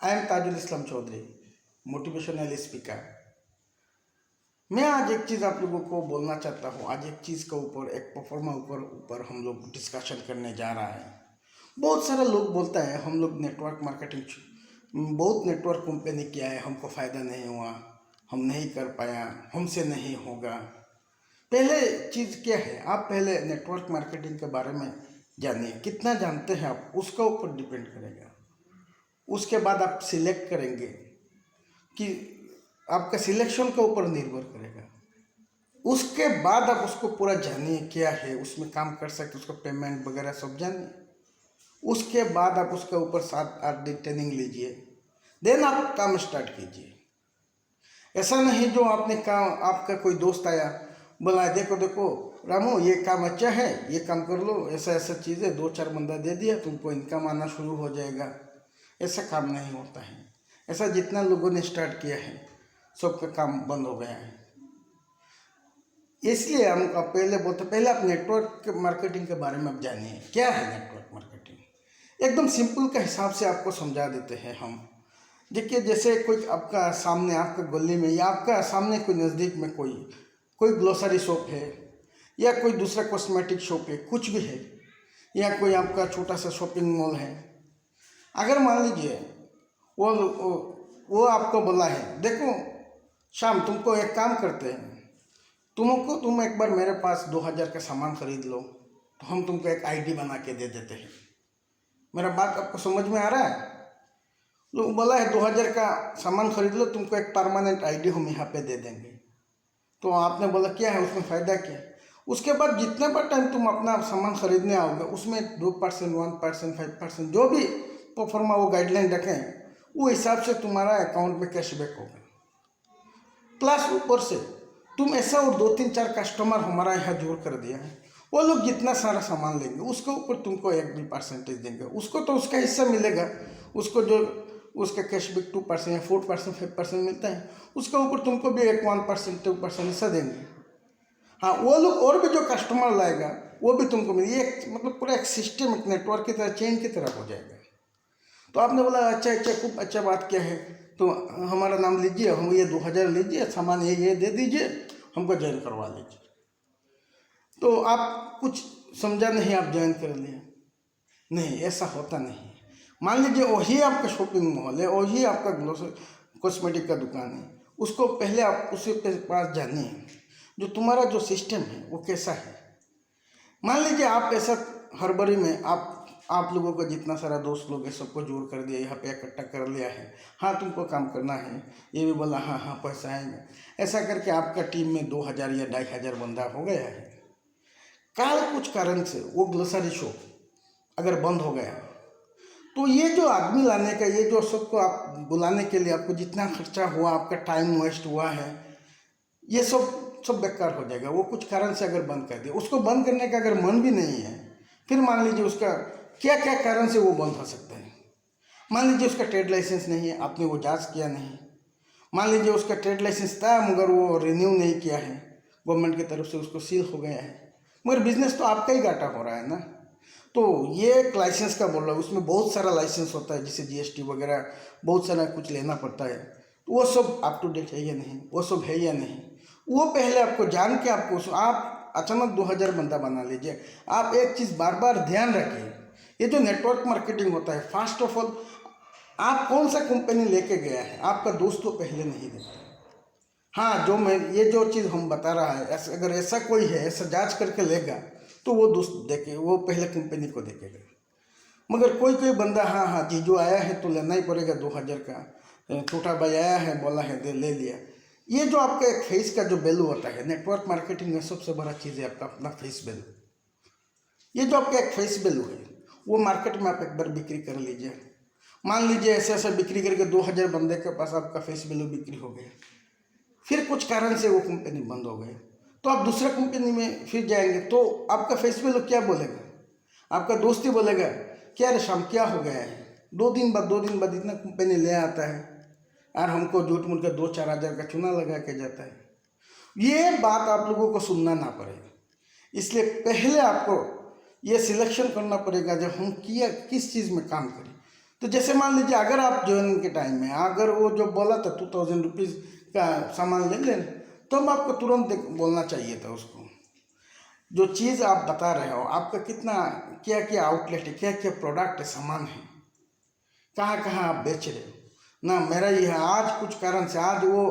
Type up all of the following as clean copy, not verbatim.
I am Tajul Islam Chowdhury, motivational speaker. मैं आज एक चीज़ आप लोगों को बोलना चाहता हूँ। आज एक चीज़ के ऊपर, एक परफॉर्मा ऊपर हम लोग डिस्कशन करने जा रहा है। बहुत सारे लोग बोलता है हम लोग नेटवर्क मार्केटिंग, बहुत नेटवर्क कंपनी किया है, हमको फ़ायदा नहीं हुआ, हम नहीं कर पाया, हमसे नहीं होगा। पहले चीज़ क्या है, आप पहले नेटवर्क मार्केटिंग के बारे में जानिए। कितना जानते हैं आप, उसका ऊपर डिपेंड करेगा। उसके बाद आप सिलेक्ट करेंगे कि आपका सिलेक्शन के ऊपर निर्भर करेगा। उसके बाद आप उसको पूरा जानिए क्या है, उसमें काम कर सकते, उसका पेमेंट वगैरह सब जानिए। उसके बाद आप उसके ऊपर 7-8 दिन ट्रेनिंग लीजिए, देन आप काम स्टार्ट कीजिए। ऐसा नहीं जो आपने काम, आपका कोई दोस्त आया बोला देखो देखो रामू ये काम अच्छा है, ये काम कर लो, ऐसा ऐसा चीज़ है, 2-4 बंदा दे दिया तुमको इनकम आना शुरू हो जाएगा। ऐसा काम नहीं होता है। ऐसा जितना लोगों ने स्टार्ट किया है सबका काम बंद हो गया है। इसलिए हम पहले बोलते, पहले आप नेटवर्क मार्केटिंग के बारे में आप जानिए क्या है नेटवर्क मार्केटिंग। एकदम सिंपल का हिसाब से आपको समझा देते हैं हम। देखिए जैसे कोई आपका सामने, आपका गली में या आपका सामने कोई नज़दीक में कोई ग्लोसरी शॉप है या कोई दूसरा कॉस्मेटिक शॉप है, कुछ भी है, या कोई आपका छोटा सा शॉपिंग मॉल है। अगर मान लीजिए वो आपको बोला है देखो शाम तुमको एक काम करते हैं, तुम एक बार मेरे पास 2000 का सामान खरीद लो तो हम तुमको एक आईडी बना के दे देते हैं। मेरा बात आपको समझ में आ रहा है? लोग बोला है 2000 का सामान खरीद लो, तुमको एक परमानेंट आईडी हम यहाँ पे दे देंगे। तो आपने बोला क्या है उसमें फ़ायदा क्या? उसके बाद जितने बार टाइम तुम अपना सामान खरीदने आओगे उसमें 2%, 1%, 5% जो भी परफॉर्मा वो गाइडलाइन रखें, वो हिसाब से तुम्हारा अकाउंट में कैशबैक होगा। प्लस ऊपर से तुम ऐसा और 2-3-4 कस्टमर हमारा यहाँ जोड़ कर दिया है, वो लोग जितना सारा सामान लेंगे उसके ऊपर तुमको 1-2% देंगे, उसको तो उसका हिस्सा मिलेगा। उसको जो उसका कैशबैक 2% या 4%, 5% मिलता है, उसके ऊपर तुमको भी 1% 2% हिस्सा देंगे। हाँ, वो लोग और भी जो कस्टमर लाएगा वो भी तुमको मिले। ये मतलब पूरा एक सिस्टम, एक नेटवर्क की तरह, चेन की तरह हो जाएगा। तो आपने बोला अच्छा अच्छा, खूब अच्छा, बात क्या है, तो हमारा नाम लीजिए, हम ये 2000 लीजिए, सामान ये दे दीजिए, हमको ज्वाइन करवा लीजिए। तो आप कुछ समझा नहीं, आप ज्वाइन कर लिए। नहीं, ऐसा होता नहीं। मान लीजिए वही आपका शॉपिंग मॉल है, वही आपका कॉस्मेटिक का दुकान है, उसको पहले आप उसी के पास जानिए जो तुम्हारा जो सिस्टम है वो कैसा है। मान लीजिए आप ऐसा हड़बड़ी में आप लोगों का जितना सारा दोस्त लोग है सबको जोड़ कर दिया, यहाँ पे इकट्ठा कर लिया है, हाँ तुमको काम करना है, ये भी बोला हाँ हाँ पैसा आएगा, ऐसा करके आपका टीम में 2000 या 2500 बंदा हो गया है। कल कुछ कारण से वो ग्लोसरी शॉप अगर बंद हो गया तो ये जो आदमी लाने का, ये जो सबको आप बुलाने के लिए आपको जितना खर्चा हुआ, आपका टाइम वेस्ट हुआ है, ये सब बेकार हो जाएगा। वो कुछ कारण से अगर बंद कर दिया, उसको बंद करने का अगर मन भी नहीं है, फिर मान लीजिए उसका क्या क्या कारण से वो बंद हो सकता है। मान लीजिए उसका ट्रेड लाइसेंस नहीं है, आपने वो जांच किया नहीं। मान लीजिए उसका ट्रेड लाइसेंस था मगर वो रिन्यू नहीं किया है, गवर्नमेंट की तरफ से उसको सील हो गया है, मगर बिजनेस तो आपका ही घाटा हो रहा है ना। तो ये एक लाइसेंस का बोल रहा है, उसमें बहुत सारा लाइसेंस होता है, जिसे जीएसटी वगैरह बहुत सारा कुछ लेना पड़ता है। तो वो सब अप टू डेट है या नहीं, वो सब है या नहीं, वो पहले आपको जान के आप अचानक 2000 बंदा बना लीजिए। आप एक चीज़ बार बार ध्यान रखिए, ये जो नेटवर्क मार्केटिंग होता है, फर्स्ट ऑफ ऑल आप कौन सा कंपनी लेके गया है, आपका दोस्त तो पहले नहीं देखता। हाँ, ये जो चीज़ हम बता रहा है, अगर ऐसा कोई है, ऐसा जांच करके लेगा तो वो दोस्त देखे, वो पहले कंपनी को देखेगा। मगर कोई बंदा हाँ हाँ जी जो आया है तो लेना ही पड़ेगा 2000 का, छोटा भाई आया है बोला है दे ले लिया। ये जो आपका एक फेस का जो वैल्यू होता है नेटवर्क मार्केटिंग में, सबसे बड़ा चीज़ है आपका अपना फेस वैल्यू। ये जो आपका एक फेस वैल्यू है वो मार्केट में आप एक बार बिक्री कर लीजिए। मान लीजिए ऐसे ऐसा बिक्री करके 2000 बंदे के पास आपका फेस वैल्यू बिक्री हो गया, फिर कुछ कारण से वो कंपनी बंद हो गई, तो आप दूसरा कंपनी में फिर जाएंगे तो आपका फेस वैल्यू क्या बोलेगा? आपका दोस्त ही बोलेगा क्या रे शाम क्या हो गया है, 2 दिन बाद इतना कंपनी ले आता है और हमको झूठ मूठ के 2-4 हज़ार का चूना लगा के जाता है। ये बात आप लोगों को सुनना ना पड़ेगा, इसलिए पहले आपको ये सिलेक्शन करना पड़ेगा जब हम किस चीज़ में काम करें। तो जैसे मान लीजिए अगर आप ज्वाइनिंग के टाइम में अगर वो जो बोला था 2000 रुपीज़ का सामान ले लें, तो हम आपको तुरंत बोलना चाहिए था उसको। जो चीज़ आप बता रहे हो, आपका कितना क्या क्या आउटलेट है, क्या क्या प्रोडक्ट है, सामान है, कहाँ कहाँ आप बेच रहे हो ना। मेरा ये है, आज कुछ कारण से आज वो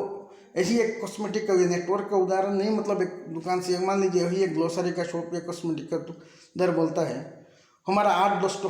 ऐसी एक कॉस्मेटिक का नेटवर्क का उदाहरण नहीं, मतलब एक दुकान से मान लीजिए यही एक ग्लोसरी का शॉप या कॉस्मेटिक का उधर बोलता है हमारा 8-10 तो